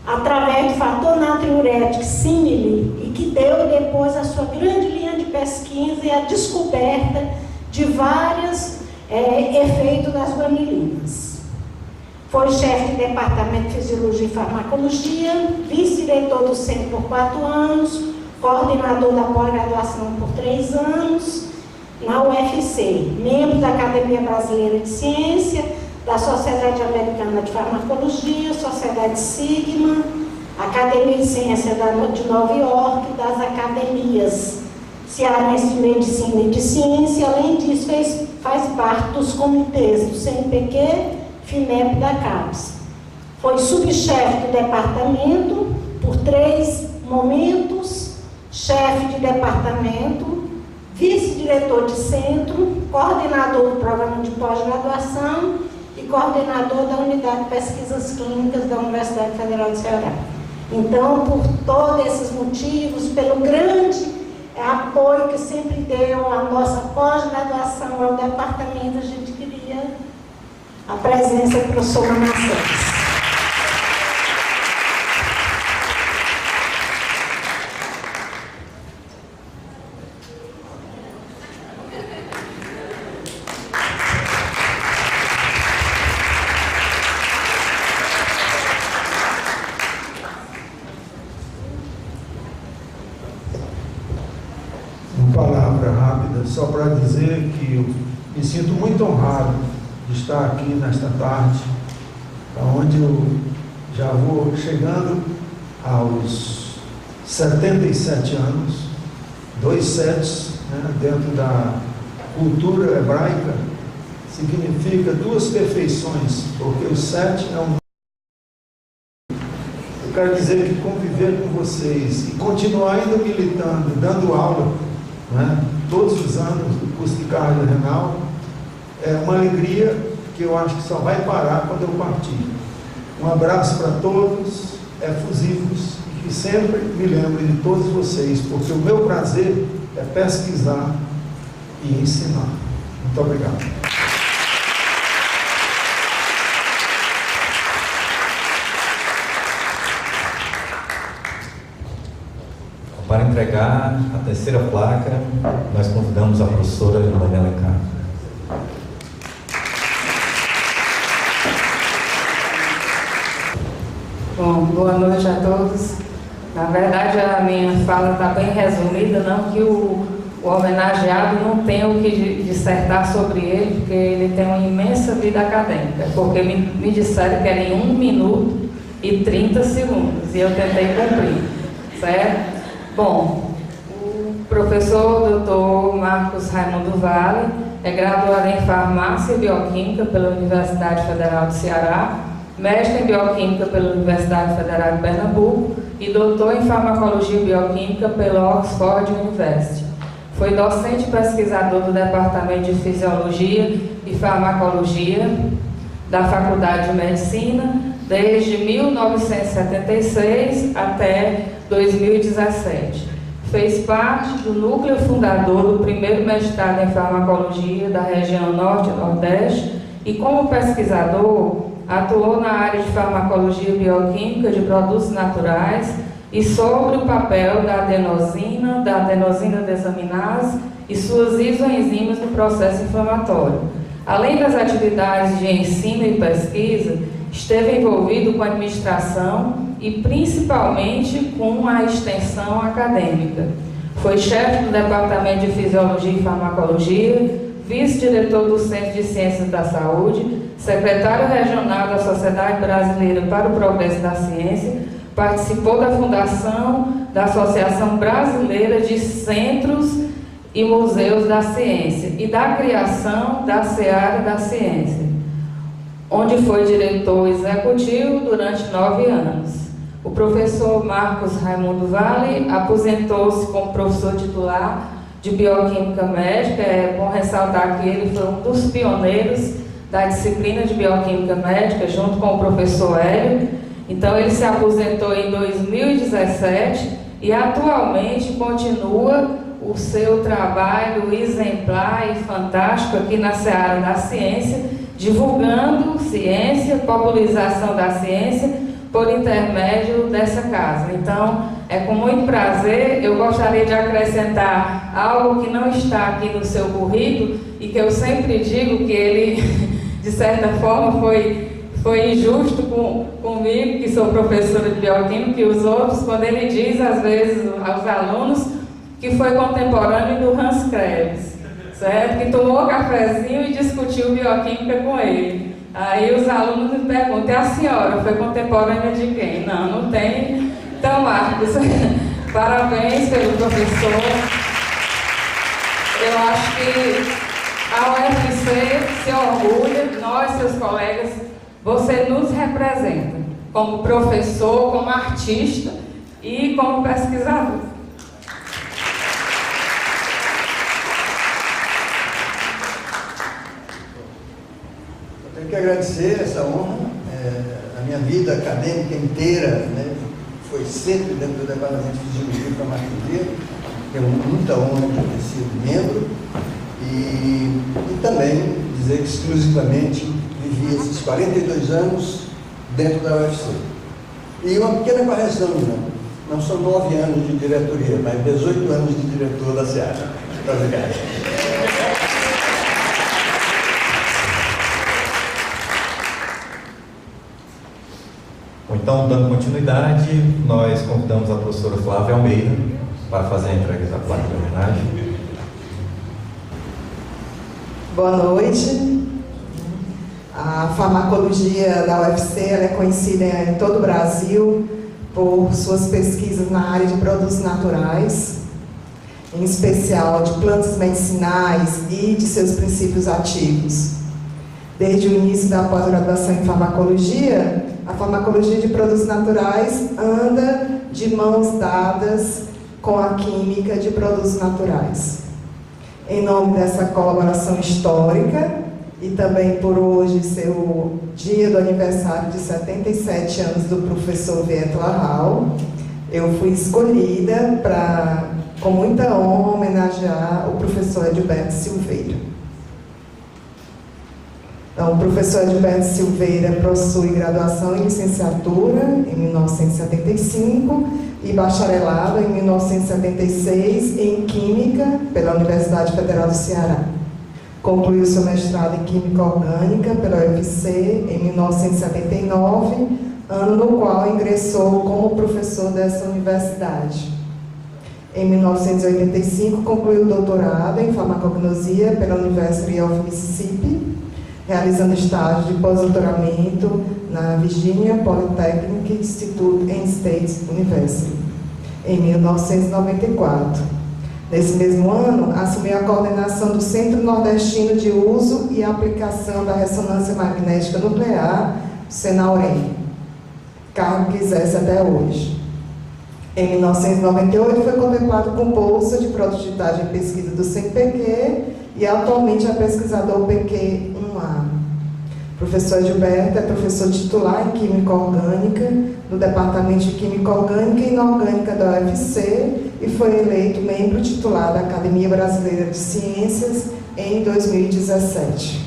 através do fator natriurético simile e que deu depois a sua grande linha de pesquisa e a descoberta de vários efeitos das guanilinas. Foi chefe de departamento de Fisiologia e Farmacologia, vice-diretor do centro por 4 anos, coordenador da pós-graduação por 3 anos, na UFC, membro da Academia Brasileira de Ciência, da Sociedade Americana de Farmacologia, Sociedade Sigma, Academia de Ciência de Nova York, das Academias Cearense de Medicina e de Ciência. Além disso, faz parte dos comitês do CNPq, FINEP da CAPES. Foi subchefe do departamento por 3 momentos, chefe de departamento, vice-diretor de centro, coordenador do programa de pós-graduação e coordenador da Unidade de Pesquisas Clínicas da Universidade Federal do Ceará. Então, por todos esses motivos, pelo grande apoio que sempre deu à nossa pós-graduação, ao departamento, a gente queria a presença do professor Manassés. Só para dizer que eu me sinto muito honrado de estar aqui nesta tarde, onde eu já vou chegando aos 77 anos, 2 sets, né, dentro da cultura hebraica, significa 2 perfeições, porque o 7 é um. Eu quero dizer que conviver com vocês e continuar ainda militando, dando aula, né, todos os anos do curso de cardiorrenal, é uma alegria que eu acho que só vai parar quando eu partir. Um abraço para todos, efusivos, e que sempre me lembre de todos vocês, porque o meu prazer é pesquisar e ensinar. Muito obrigado. Para entregar a terceira placa, nós convidamos a professora Daniela Alencar. Bom, boa noite a todos. Na verdade, a minha fala está bem resumida, não que o homenageado não tenha o que dissertar sobre ele, porque ele tem uma imensa vida acadêmica, porque me disseram que era em 1 minuto e 30 segundos, e eu tentei cumprir, certo? Bom, o professor Dr. Marcos Raimundo Vale é graduado em Farmácia e Bioquímica pela Universidade Federal do Ceará, mestre em Bioquímica pela Universidade Federal de Pernambuco e doutor em Farmacologia e Bioquímica pela Oxford University. Foi docente e pesquisador do Departamento de Fisiologia e Farmacologia da Faculdade de Medicina desde 1976 até 2017. Fez parte do núcleo fundador do primeiro mestrado em farmacologia da região Norte e Nordeste e, como pesquisador, atuou na área de farmacologia bioquímica de produtos naturais e sobre o papel da adenosina desaminase e suas isoenzimas no processo inflamatório. Além das atividades de ensino e pesquisa, esteve envolvido com a administração e principalmente com a extensão acadêmica. Foi chefe do Departamento de Fisiologia e Farmacologia, vice-diretor do Centro de Ciências da Saúde, secretário regional da Sociedade Brasileira para o Progresso da Ciência, participou da fundação da Associação Brasileira de Centros e Museus da Ciência e da criação da Seara da Ciência, onde foi diretor executivo durante 9 anos. O professor Marcos Raimundo Vale aposentou-se como professor titular de Bioquímica Médica. É bom ressaltar que ele foi um dos pioneiros da disciplina de Bioquímica Médica, junto com o professor Hélio. Então, ele se aposentou em 2017 e atualmente continua o seu trabalho exemplar e fantástico aqui na Seara da Ciência, divulgando ciência, popularização da ciência por intermédio dessa casa. Então, é com muito prazer, eu gostaria de acrescentar algo que não está aqui no seu currículo e que eu sempre digo que ele, de certa forma, foi injusto comigo, que sou professora de bioquímica, e os outros, quando ele diz, às vezes, aos alunos, que foi contemporâneo do Hans Krebs, certo? Que tomou cafezinho e discutiu bioquímica com ele. Aí os alunos me perguntam, e a senhora foi contemporânea de quem? Não tem. Então, Marcos, parabéns pelo professor. Eu acho que a UFC se orgulha, nós, seus colegas, você nos representa como professor, como artista e como pesquisador. Eu tenho que agradecer essa honra. A minha vida acadêmica inteira, né, foi sempre dentro do Departamento de Fisiologia e Farmacologia. Tenho muita honra de ter sido membro e também dizer que exclusivamente vivi esses 42 anos dentro da UFC. E uma pequena correção, não são 9 anos de diretoria, mas 18 anos de diretor da Seara. Muito obrigado. Então, dando continuidade, nós convidamos a professora Flávia Almeida para fazer a entrega da placa de homenagem. Boa noite. A farmacologia da UFC ela é conhecida em todo o Brasil por suas pesquisas na área de produtos naturais, em especial de plantas medicinais e de seus princípios ativos. Desde o início da pós-graduação em farmacologia, a farmacologia de produtos naturais anda de mãos dadas com a química de produtos naturais. Em nome dessa colaboração histórica e também por hoje ser o dia do aniversário de 77 anos do professor Vietla Hall, eu fui escolhida para, com muita honra, homenagear o professor Edilberto Silveira. Então, o professor Edilberto Silveira possui graduação em licenciatura em 1975 e bacharelado em 1976 em Química pela Universidade Federal do Ceará. Concluiu seu mestrado em Química Orgânica pela UFC em 1979, ano no qual ingressou como professor dessa universidade. Em 1985, concluiu o doutorado em farmacognosia pela University of Mississippi, realizando estágio de pós-doutoramento na Virginia Polytechnic Institute and State University, em 1994. Nesse mesmo ano, assumiu a coordenação do Centro Nordestino de Uso e Aplicação da Ressonância Magnética Nuclear, CENAUREM, cargo que exerce até hoje. Em 1998, foi contemplado com bolsa de produtividade em pesquisa do CNPq e atualmente é pesquisador PQ1A. Professor Gilberto é professor titular em Química Orgânica, no Departamento de Química Orgânica e Inorgânica da UFC e foi eleito membro titular da Academia Brasileira de Ciências em 2017.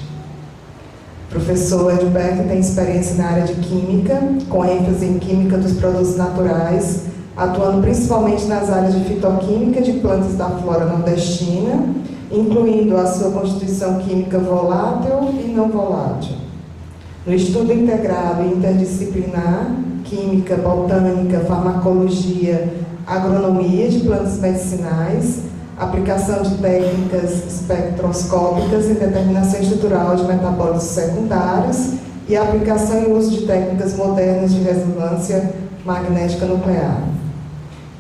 Professor Gilberto tem experiência na área de Química, com ênfase em Química dos Produtos Naturais, atuando principalmente nas áreas de fitoquímica de plantas da flora nordestina, incluindo a sua constituição química volátil e não volátil. No estudo integrado e interdisciplinar, Química, Botânica, Farmacologia, Agronomia de plantas medicinais, aplicação de técnicas espectroscópicas em determinação estrutural de metabólitos secundários e aplicação e uso de técnicas modernas de ressonância magnética nuclear.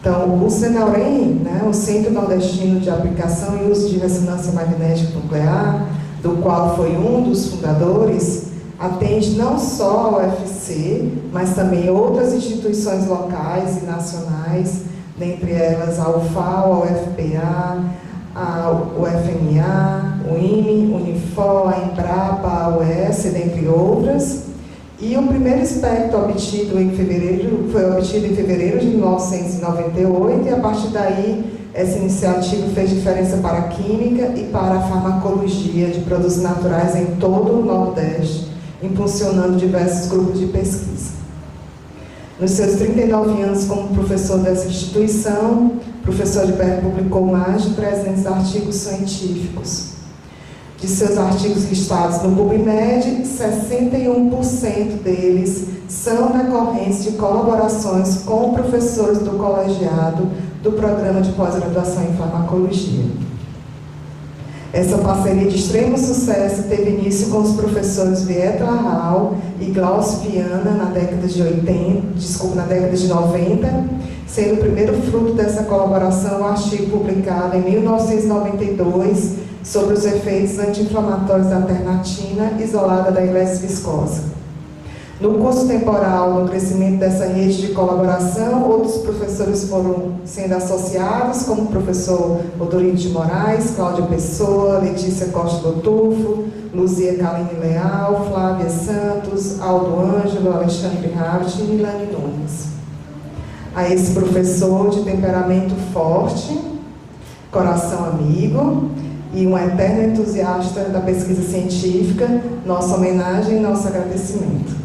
Então, o CENAUREM, né, o Centro Nordestino de Aplicação e Uso de Ressonância Magnética Nuclear, do qual foi um dos fundadores, atende não só ao UFC, mas também outras instituições locais e nacionais, dentre elas a UFAO, a UFPA, a UFMA, o IME, Unifor, a Embrapa, a UES, dentre outras. E o primeiro espectro obtido em fevereiro, foi obtido em fevereiro de 1998, e a partir daí essa iniciativa fez diferença para a química e para a farmacologia de produtos naturais em todo o Nordeste, impulsionando diversos grupos de pesquisa. Nos seus 39 anos como professor dessa instituição, o professor Gilberto publicou mais de 300 artigos científicos. De seus artigos listados no PubMed, 61% deles são decorrentes de colaborações com professores do colegiado do Programa de Pós-Graduação em Farmacologia. Essa parceria de extremo sucesso teve início com os professores Vietla Hall e Glaucio Viana na década de 90, sendo o primeiro fruto dessa colaboração o artigo publicado em 1992 sobre os efeitos anti-inflamatórios da ternatina isolada da ilese viscosa. No curso temporal, no crescimento dessa rede de colaboração, outros professores foram sendo associados, como o professor Odorico de Moraes, Cláudia Pessoa, Letícia Costa Lotufo, Luzia Kaline Leal, Flávia Santos, Aldo Ângelo, Alexandre Raut e Milane Nunes. A esse professor de temperamento forte, coração amigo e um eterno entusiasta da pesquisa científica, nossa homenagem e nosso agradecimento.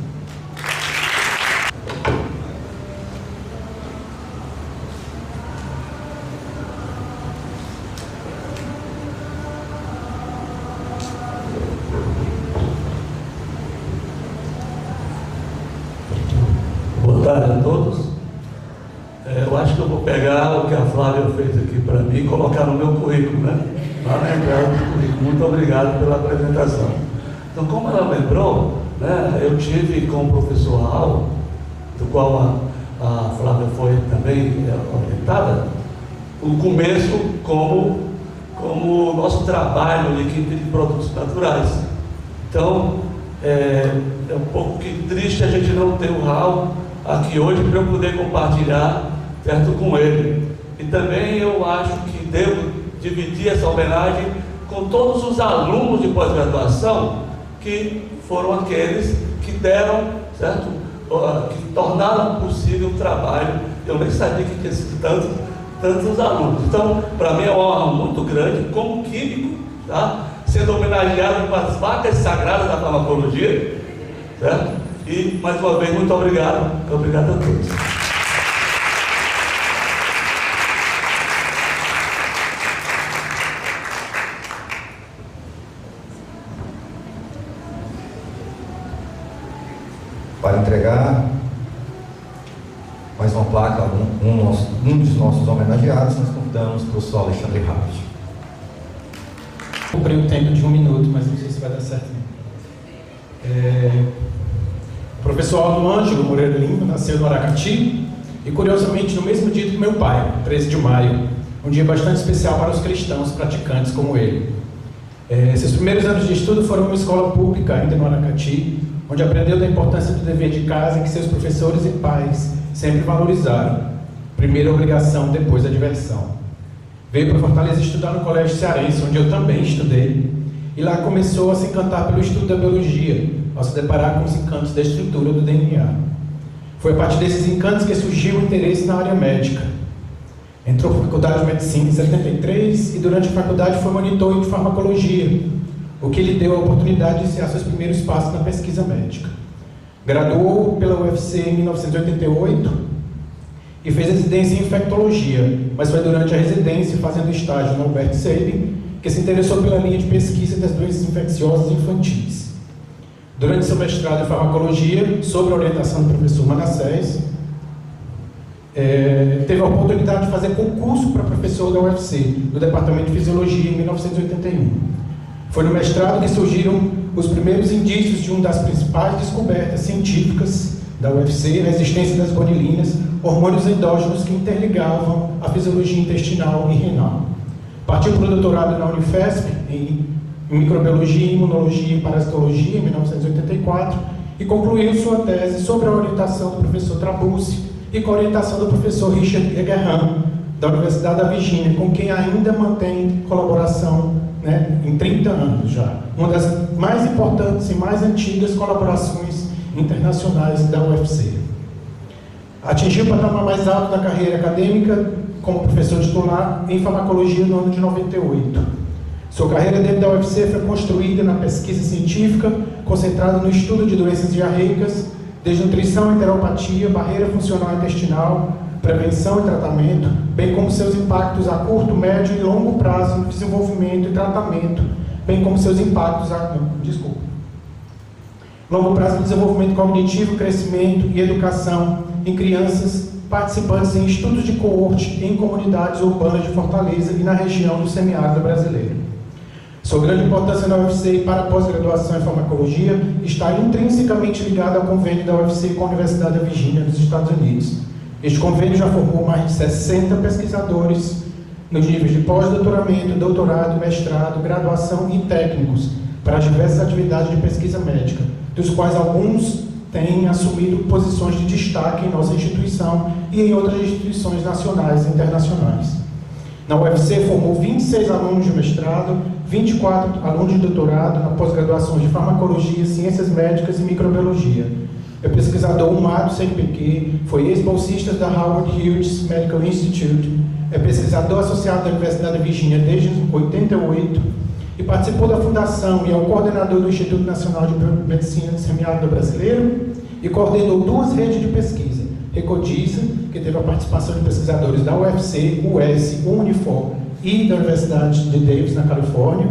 Boa tarde a todos. Eu acho que eu vou pegar o que a Flávia fez aqui para mim e colocar no meu currículo, né? Lá na entrada do currículo. Muito obrigado pela apresentação. Então, como ela lembrou, né, eu tive com o professor Hall, do qual a Flávia foi também orientada, o começo como nosso trabalho de equipe de produtos naturais. Então, é um pouco triste a gente não ter o Hall aqui hoje para eu poder compartilhar perto com ele. E também eu acho que devo dividir essa homenagem com todos os alunos de pós-graduação que foram aqueles que deram, certo? Que tornaram possível o trabalho. Eu nem sabia que tinha sido tantos alunos. Então, para mim é uma honra muito grande, como químico, tá? Sendo homenageado com as vacas sagradas da farmacologia, certo? E, mais uma vez, muito obrigado. Obrigado a todos. Para entregar mais uma placa a um dos nossos homenageados, nós convidamos o professor Alexandre Rapp. Cumpri o tempo de 1 minuto, mas não sei se vai dar certo. O professor Aldo Ângelo Moreira Lima nasceu no Aracati e, curiosamente, no mesmo dia que meu pai, 13 de maio, um dia bastante especial para os cristãos praticantes como ele. Seus primeiros anos de estudo foram em uma escola pública, ainda no Aracati, onde aprendeu da importância do dever de casa que seus professores e pais sempre valorizaram. Primeira obrigação, depois a diversão. Veio para Fortaleza estudar no Colégio Cearense, onde eu também estudei, e lá começou a se encantar pelo estudo da biologia, ao se deparar com os encantos da estrutura do DNA. Foi a partir desses encantos que surgiu o interesse na área médica. Entrou na faculdade de medicina em 73 e durante a faculdade foi monitor de farmacologia, o que lhe deu a oportunidade de iniciar seus primeiros passos na pesquisa médica. Graduou pela UFC em 1988 e fez residência em infectologia, mas foi durante a residência, fazendo estágio no Albert Sabin, que se interessou pela linha de pesquisa das doenças infecciosas infantis. Durante seu mestrado em farmacologia, sob a orientação do professor Manassés, teve a oportunidade de fazer concurso para professor da UFC, do Departamento de Fisiologia, em 1981. Foi no mestrado que surgiram os primeiros indícios de uma das principais descobertas científicas da UFC, a existência das gonilinas, hormônios endógenos que interligavam a fisiologia intestinal e renal. Partiu para o doutorado na Unifesp, em microbiologia, imunologia e parasitologia, em 1984, e concluiu sua tese sobre a orientação do professor Trabuzzi e com a orientação do professor Richard Egerhan, da Universidade da Virgínia, com quem ainda mantém colaboração, em 30 anos já. Uma das mais importantes e mais antigas colaborações internacionais da UFC. Atingiu o patamar mais alto da carreira acadêmica como professor titular em farmacologia no ano de 98. Sua carreira dentro da UFC foi construída na pesquisa científica, concentrada no estudo de doenças diarreicas, desnutrição, enteropatia, barreira funcional intestinal, prevenção e tratamento, bem como seus impactos a curto, médio e longo prazo no desenvolvimento e tratamento, bem como seus impactos longo prazo no desenvolvimento cognitivo, crescimento e educação em crianças participantes em estudos de coorte em comunidades urbanas de Fortaleza e na região do semiárido brasileiro. Sua grande importância na UFC para a pós-graduação em farmacologia está intrinsecamente ligada ao convênio da UFC com a Universidade da Virgínia, nos Estados Unidos. Este convênio já formou mais de 60 pesquisadores nos níveis de pós-doutoramento, doutorado, mestrado, graduação e técnicos para as diversas atividades de pesquisa médica, dos quais alguns têm assumido posições de destaque em nossa instituição e em outras instituições nacionais e internacionais. Na UFC formou 26 alunos de mestrado, 24 alunos de doutorado na pós-graduação de farmacologia, ciências médicas e microbiologia. É pesquisador 1A do CNPq, foi ex-bolsista da Howard Hughes Medical Institute, é pesquisador associado da Universidade da Virgínia desde 1988 e participou da fundação e é o coordenador do Instituto Nacional de Biomedicina do Semiárido Brasileiro e coordenou 2 redes de pesquisa, Recodiza, que teve a participação de pesquisadores da UFC, US, Unifor e da Universidade de Davis, na Califórnia,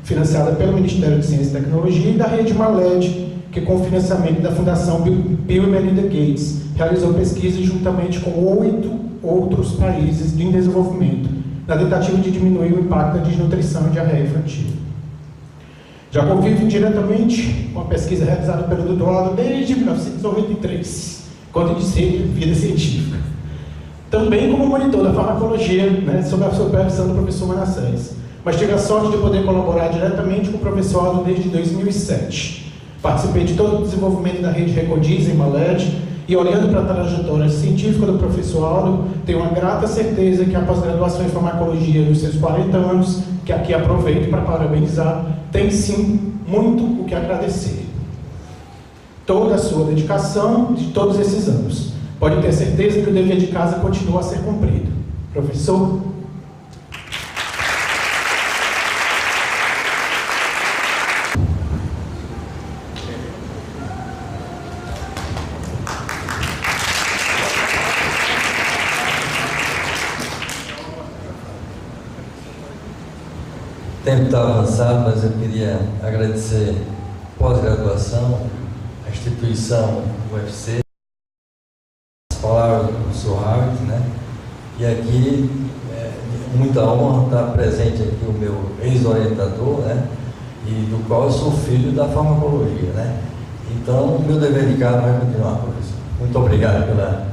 financiada pelo Ministério de Ciência e Tecnologia, e da rede Maled, que com o financiamento da Fundação Bill e Melinda Gates, realizou pesquisas juntamente com 8 outros países em desenvolvimento, na tentativa de diminuir o impacto da desnutrição e diarreia infantil. Já convive diretamente com a pesquisa realizada pelo Dr. Aldo desde 1993, quando iniciei vida científica. Também como monitor da farmacologia, sob a supervisão do professor Manassés. Mas tive a sorte de poder colaborar diretamente com o professor Aldo desde 2007. Participei de todo o desenvolvimento da rede Recodiza em Maled e, olhando para a trajetória científica do professor Aldo, tenho uma grata certeza que a pós-graduação em farmacologia nos seus 40 anos, que aqui aproveito para parabenizar, tem sim muito o que agradecer. Toda a sua dedicação de todos esses anos. Pode ter certeza que o dever de casa continua a ser cumprido. Professor? O tempo está avançado, mas eu queria agradecer a pós-graduação, a instituição UFC, as palavras do professor Howard, né? E aqui, muita honra estar presente aqui o meu ex-orientador, né? E do qual eu sou filho da farmacologia, né? Então, o meu dever de casa vai continuar, professor. Muito obrigado pela...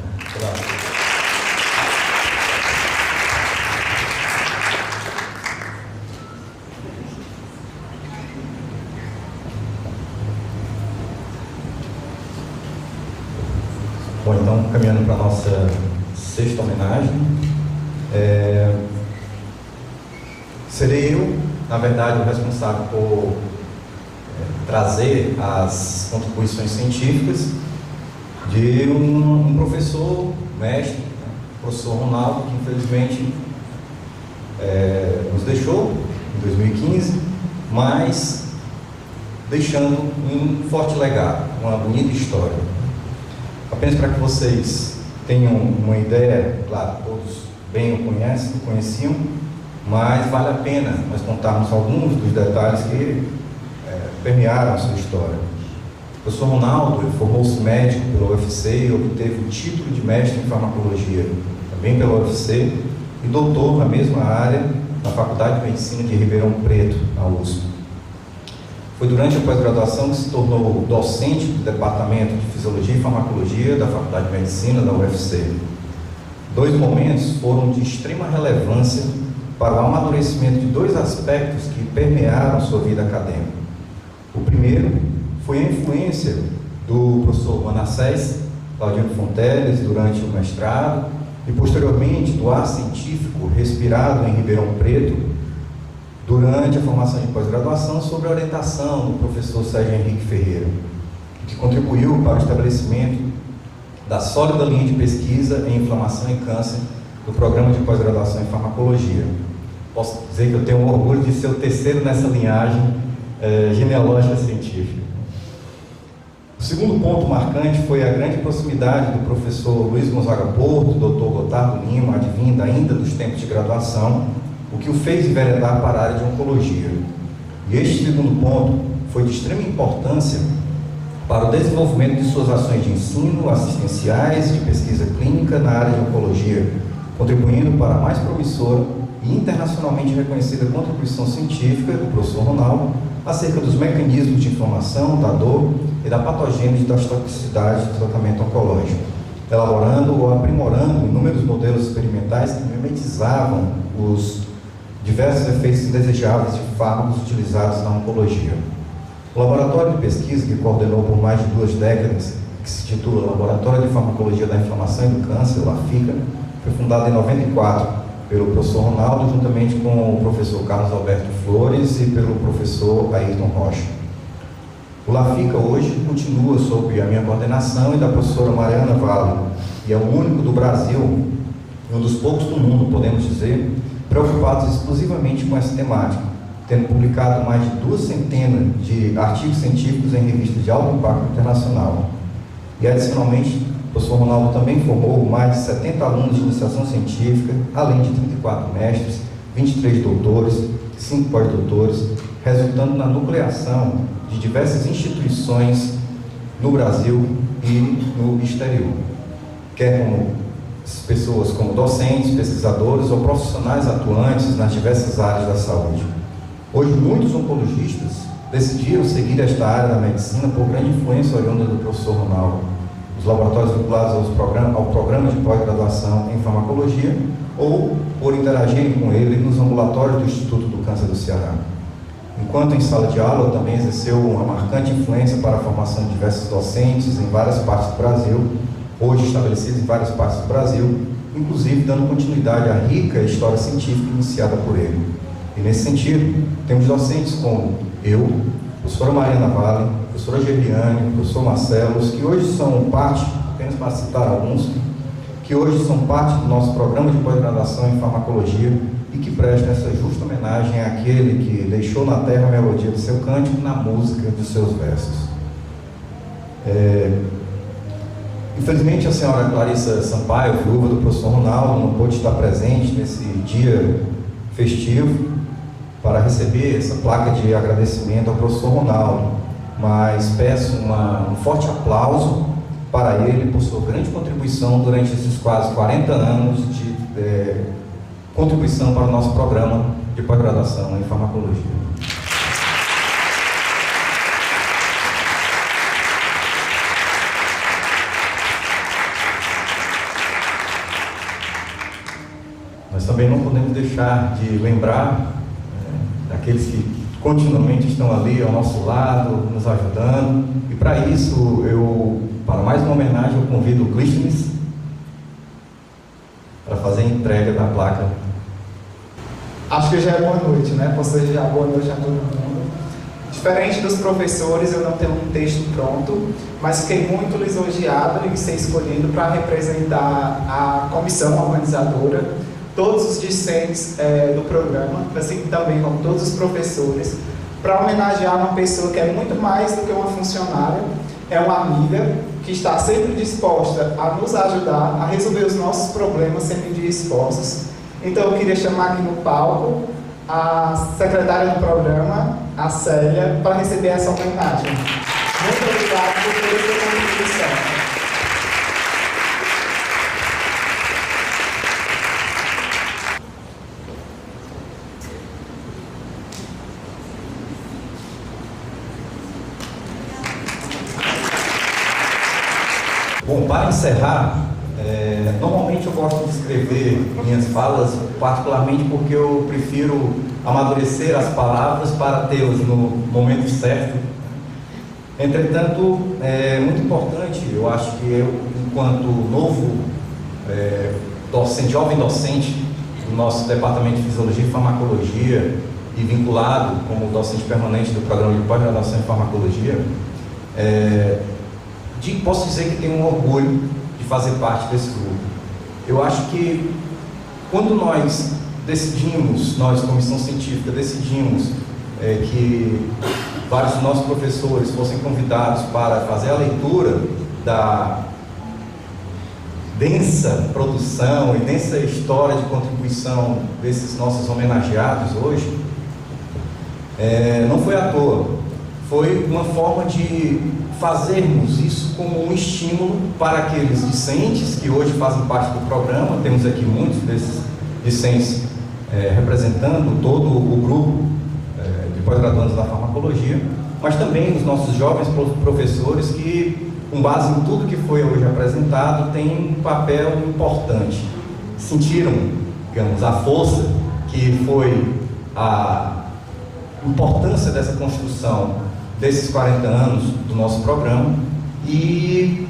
Bom, então, caminhando para a nossa sexta homenagem, serei eu, na verdade, o responsável por trazer as contribuições científicas de um professor, mestre, o professor Ronaldo, que infelizmente nos deixou em 2015, mas deixando um forte legado, uma bonita história. Apenas para que vocês tenham uma ideia, claro, todos bem o conheciam, mas vale a pena nós contarmos alguns dos detalhes que permearam a sua história. O professor Ronaldo formou-se médico pela UFC e obteve o título de mestre em farmacologia, também pela UFC, e doutor na mesma área na Faculdade de Medicina de Ribeirão Preto, na USP. Foi durante a pós-graduação que se tornou docente do Departamento de Fisiologia e Farmacologia da Faculdade de Medicina da UFC. Dois momentos foram de extrema relevância para o amadurecimento de dois aspectos que permearam sua vida acadêmica. O primeiro foi a influência do professor Manassés Claudino Fonteles durante o mestrado e, posteriormente, do ar científico respirado em Ribeirão Preto durante a formação de pós-graduação, sob a orientação do professor Sérgio Henrique Ferreira, que contribuiu para o estabelecimento da sólida linha de pesquisa em inflamação e câncer do programa de pós-graduação em farmacologia. Posso dizer que eu tenho orgulho de ser o terceiro nessa linhagem genealógica científica. O segundo ponto marcante foi a grande proximidade do professor Luiz Gonzaga Porto, Dr. Gotardo Lima, advinda ainda dos tempos de graduação, o que o fez enveredar para a área de oncologia. E este segundo ponto foi de extrema importância para o desenvolvimento de suas ações de ensino, assistenciais, de pesquisa clínica na área de oncologia, contribuindo para a mais promissora e internacionalmente reconhecida contribuição científica do professor Ronaldo acerca dos mecanismos de inflamação, da dor e da patogênese das toxicidades do tratamento oncológico, elaborando ou aprimorando inúmeros modelos experimentais que mimetizavam os diversos efeitos indesejáveis de fármacos utilizados na oncologia. O laboratório de pesquisa, que coordenou por mais de 2 décadas, que se titula Laboratório de Farmacologia da Inflamação e do Câncer, LAFICA, foi fundado em 94 pelo professor Ronaldo, juntamente com o professor Carlos Alberto Flores e pelo professor Ayrton Rocha. O LAFICA hoje continua sob a minha coordenação e da professora Mariana Vale, e é o único do Brasil, e um dos poucos do mundo, podemos dizer, preocupados exclusivamente com essa temática, tendo publicado mais de 200 de artigos científicos em revistas de alto impacto internacional. E, adicionalmente, o professor Ronaldo também formou mais de 70 alunos de iniciação científica, além de 34 mestres, 23 doutores, 5 pós-doutores, resultando na nucleação de diversas instituições no Brasil e no exterior, quer como pessoas como docentes, pesquisadores ou profissionais atuantes nas diversas áreas da saúde. Hoje, muitos oncologistas decidiram seguir esta área da medicina por grande influência oriunda do professor Ronaldo, os laboratórios vinculados ao programa de pós-graduação em farmacologia ou por interagirem com ele nos ambulatórios do Instituto do Câncer do Ceará. Enquanto em sala de aula, também exerceu uma marcante influência para a formação de diversos docentes em várias partes do Brasil, hoje estabelecidos em várias partes do Brasil, inclusive dando continuidade à rica história científica iniciada por ele. E nesse sentido, temos docentes como eu, professora Mariana Vale, professora Geliane, professor Marcelo, que hoje são parte, apenas para citar alguns, que hoje são parte do nosso programa de pós-graduação em farmacologia e que prestam essa justa homenagem àquele que deixou na terra a melodia do seu cântico na música de seus versos. Infelizmente, a senhora Clarissa Sampaio, viúva do professor Ronaldo, não pôde estar presente nesse dia festivo para receber essa placa de agradecimento ao professor Ronaldo, mas peço um forte aplauso para ele por sua grande contribuição durante esses quase 40 anos de contribuição para o nosso programa de pós-graduação em farmacologia. Nós também não podemos deixar de lembrar daqueles que continuamente estão ali ao nosso lado, nos ajudando. E para isso, para mais uma homenagem, eu convido o Clístenes para fazer a entrega da placa. Acho que já é boa noite, né? Posso desejar boa noite a todo mundo. Diferente dos professores, eu não tenho um texto pronto, mas fiquei muito lisonjeado em ser escolhido para representar a comissão organizadora, todos os discentes do programa, assim também como todos os professores, para homenagear uma pessoa que é muito mais do que uma funcionária, é uma amiga que está sempre disposta a nos ajudar a resolver os nossos problemas sem medir esforços. Então eu queria chamar aqui no palco a secretária do programa, a Célia, para receber essa homenagem. Muito obrigado por toda a sua contribuição. Bom, para encerrar, normalmente eu gosto de escrever minhas falas, particularmente porque eu prefiro amadurecer as palavras para tê-las no momento certo. Entretanto, é muito importante, eu acho que eu, enquanto novo docente, jovem docente do nosso Departamento de Fisiologia e Farmacologia e vinculado como docente permanente do programa de pós-graduação em Farmacologia, posso dizer que tenho um orgulho de fazer parte desse grupo. Eu acho que quando nós decidimos, nós, comissão científica, decidimos que vários dos nossos professores fossem convidados para fazer a leitura da densa produção e densa história de contribuição desses nossos homenageados hoje, não foi à toa. Foi uma forma de fazermos isso como um estímulo para aqueles discentes que hoje fazem parte do programa. Temos aqui muitos desses discentes representando todo o grupo de pós-graduandos da farmacologia, mas também os nossos jovens professores que, com base em tudo que foi hoje apresentado, têm um papel importante. Sentiram, digamos, a força que foi a importância dessa construção desses 40 anos do nosso programa, e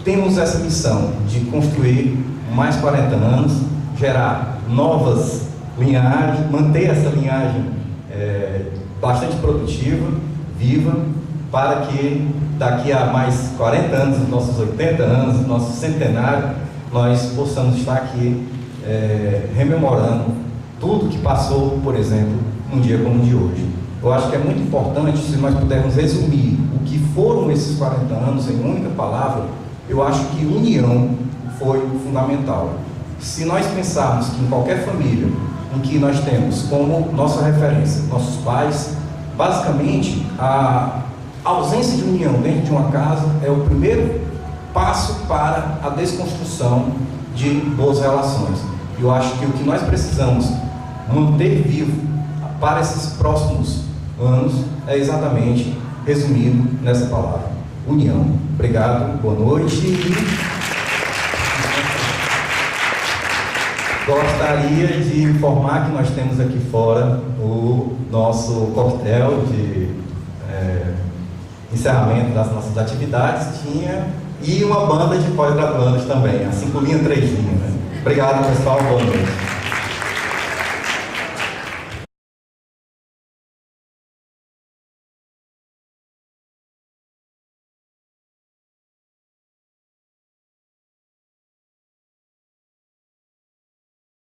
temos essa missão de construir mais 40 anos, gerar novas linhagens, manter essa linhagem bastante produtiva, viva, para que daqui a mais 40 anos, nos nossos 80 anos, no nosso centenário, nós possamos estar aqui rememorando tudo que passou, por exemplo, num dia como o de hoje. Eu acho que é muito importante, se nós pudermos resumir o que foram esses 40 anos em uma única palavra, eu acho que união foi fundamental. Se nós pensarmos que em qualquer família em que nós temos como nossa referência nossos pais, basicamente a ausência de união dentro de uma casa é o primeiro passo para a desconstrução de boas relações. Eu acho que o que nós precisamos manter vivo para esses próximos anos é exatamente resumido nessa palavra: união. Obrigado, boa noite. Gostaria de informar que nós temos aqui fora o nosso coquetel de encerramento das nossas atividades, e uma banda de pós-graduandos também, a 5 linha 3 linha. Obrigado, pessoal, boa noite.